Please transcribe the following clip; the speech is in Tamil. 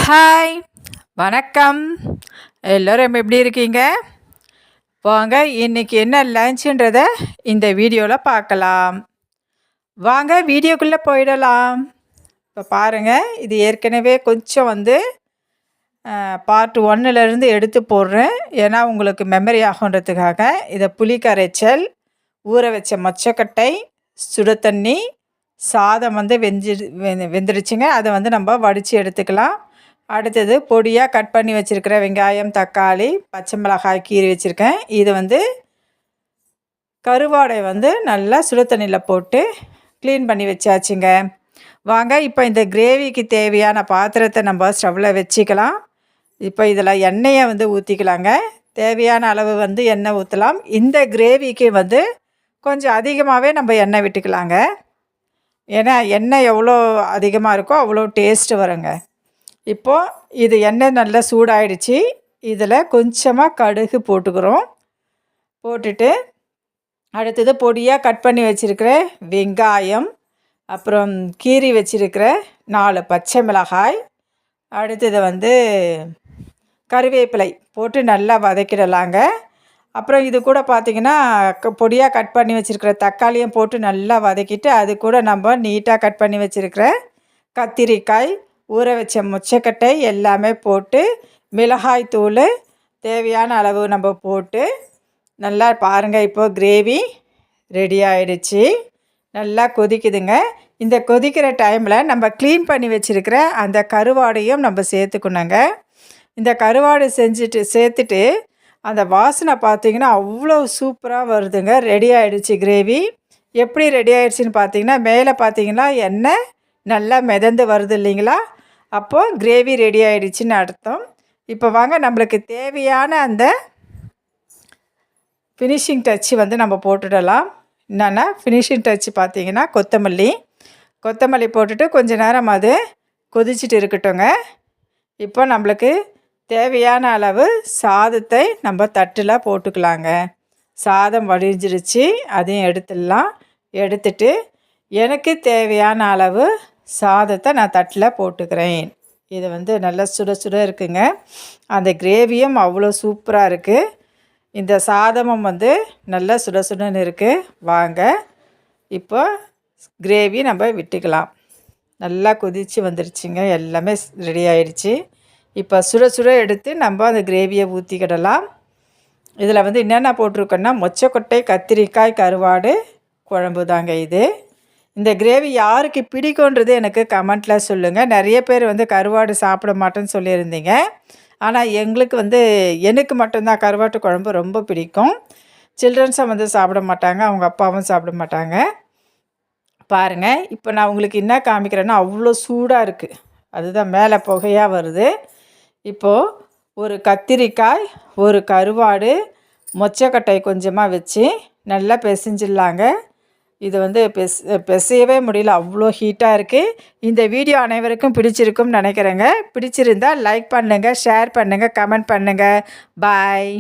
ஹாய், வணக்கம். எல்லோரும் எப்படி இருக்கீங்க? வாங்க இன்றைக்கி என்ன லஞ்சுன்றதை இந்த வீடியோவில் பார்க்கலாம். வாங்க வீடியோக்குள்ளே போயிடலாம். இப்போ பாருங்கள், இது ஏற்கனவே கொஞ்சம் பார்ட் 1லேருந்து எடுத்து போடுறேன். ஏன்னா உங்களுக்கு மெமரி ஆகுன்றதுக்காக. இதை புளி கரைச்சல், ஊற வச்ச மொச்சக்கட்டை, சுடு தண்ணி, சாதம் வெந்துடுச்சுங்க. அதை நம்ம வடித்து எடுத்துக்கலாம். அடுத்தது பொடியாக கட் பண்ணி வச்சுருக்கிற வெங்காயம், தக்காளி, பச்சை மிளகாய் கீறி வச்சுருக்கேன். இது கருவாடை நல்லா சுடு தண்ணியில் போட்டு க்ளீன் பண்ணி வச்சாச்சுங்க. வாங்க இப்போ இந்த கிரேவிக்கு தேவையான பாத்திரத்தை நம்ம ஸ்டவ்வில் வச்சுக்கலாம். இப்போ இதில் எண்ணெயை ஊற்றிக்கலாங்க. தேவையான அளவு எண்ணெய் ஊற்றலாம். இந்த கிரேவிக்கு கொஞ்சம் அதிகமாகவே நம்ம எண்ணெய் விட்டுக்கலாங்க. ஏன்னா எண்ணெய் எவ்வளோ அதிகமாக இருக்கோ அவ்வளோ டேஸ்ட்டு வருங்க. இப்போது இது எண்ணெய் நல்லா சூடாயிடுச்சு. இதில் கொஞ்சமாக கடுகு போட்டுக்கிறோம். போட்டுட்டு அடுத்தது பொடியாக கட் பண்ணி வச்சுருக்கிற வெங்காயம், அப்புறம் கீறி வச்சுருக்கிற 4 பச்சை மிளகாய், அடுத்தது கருவேப்பிலை போட்டு நல்லா வதக்கிடலாங்க. அப்புறம் இது கூட பார்த்திங்கன்னா பொடியாக கட் பண்ணி வச்சுருக்கிற தக்காளியும் போட்டு நல்லா வதக்கிட்டு அது கூட நம்ம நீட்டாக கட் பண்ணி வச்சுருக்கிற கத்திரிக்காய், ஊற வச்ச மொச்சக்கட்டை எல்லாமே போட்டு மிளகாய் தூள் தேவையான அளவு நம்ம போட்டு நல்லா பாருங்கள். இப்போது கிரேவி ரெடி ஆகிடுச்சு. நல்லா கொதிக்குதுங்க. இந்த கொதிக்கிற டைமில் நம்ம க்ளீன் பண்ணி வச்சுருக்கிற அந்த கருவாடையும் நம்ம சேர்த்துக்கணுங்க. இந்த கருவாடு சேர்த்துட்டு அந்த வாசனை பார்த்திங்கன்னா அவ்வளோ சூப்பராக வருதுங்க. ரெடி ஆகிடுச்சு கிரேவி. எப்படி ரெடி ஆகிடுச்சின்னு பார்த்திங்கன்னா மேலே பார்த்திங்கன்னா எண்ணெய் நல்லா மிதந்து வருது இல்லைங்களா? அப்போது கிரேவி ரெடி ஆகிடுச்சின்னு அர்த்தம். இப்போ வாங்க நம்மளுக்கு தேவையான அந்த ஃபினிஷிங் டச்சு நம்ம போட்டுடலாம். என்னென்னா ஃபினிஷிங் டச்சு பார்த்திங்கன்னா கொத்தமல்லி போட்டுட்டு கொஞ்சம் நேரம் அது கொதிச்சுட்டு இருக்கட்டுங்க. இப்போ நம்மளுக்கு தேவையான அளவு சாதத்தை நம்ம தட்டில் போட்டுக்கலாங்க. சாதம் வடிஞ்சிருச்சு, அதையும் எடுத்துடலாம். எடுத்துட்டு எனக்கு தேவையான அளவு சாதத்தை நான் தட்டில் போட்டுக்கிறேன். இது நல்லா சுட சுட இருக்குங்க. அந்த கிரேவியும் அவ்வளோ சூப்பராக இருக்குது. இந்த சாதமும் நல்லா சுட சுடன்னு இருக்குது. வாங்க இப்போ கிரேவி நம்ம விட்டுக்கலாம். நல்லா கொதித்து வந்துருச்சுங்க. எல்லாமே ரெடி ஆகிடுச்சு. இப்போ சுட சுட எடுத்து நம்ம அந்த கிரேவியை ஊற்றிக்கிடலாம். இதில் என்னென்ன போட்டிருக்கோன்னா மொச்சக்கொட்டை, கத்திரிக்காய், கருவாடு குழம்பு தாங்க இது. இந்த கிரேவி யாருக்கு பிடிக்குன்றது எனக்கு கமெண்ட்டில் சொல்லுங்கள். நிறைய பேர் கருவாடு சாப்பிட மாட்டேன்னு சொல்லியிருந்தீங்க. ஆனால் எங்களுக்கு எனக்கு மட்டும்தான் கருவாட்டு குழம்பு ரொம்ப பிடிக்கும். சில்ட்ரன்ஸும் சாப்பிட மாட்டாங்க, அவங்க அப்பாவும் சாப்பிட மாட்டாங்க. பாருங்கள், இப்போ நான் உங்களுக்கு என்ன காமிக்கிறேன்னா அவ்வளோ சூடாக இருக்குது. அதுதான் மேலே புகையாக வருது. இப்போது ஒரு கத்திரிக்காய், ஒரு கருவாடு, மொச்சக்கட்டை கொஞ்சமாக வச்சு நல்லா பிசைஞ்சிடலாங்க. இது பிசையவே முடியல, அவ்வளோ ஹீட்டாக இருக்குது. இந்த வீடியோ அனைவருக்கும் பிடிச்சிருக்கும்னு நினைக்கிறேங்க. பிடிச்சிருந்தால் லைக் பண்ணுங்கள், ஷேர் பண்ணுங்கள், கமெண்ட் பண்ணுங்கள். பாய்.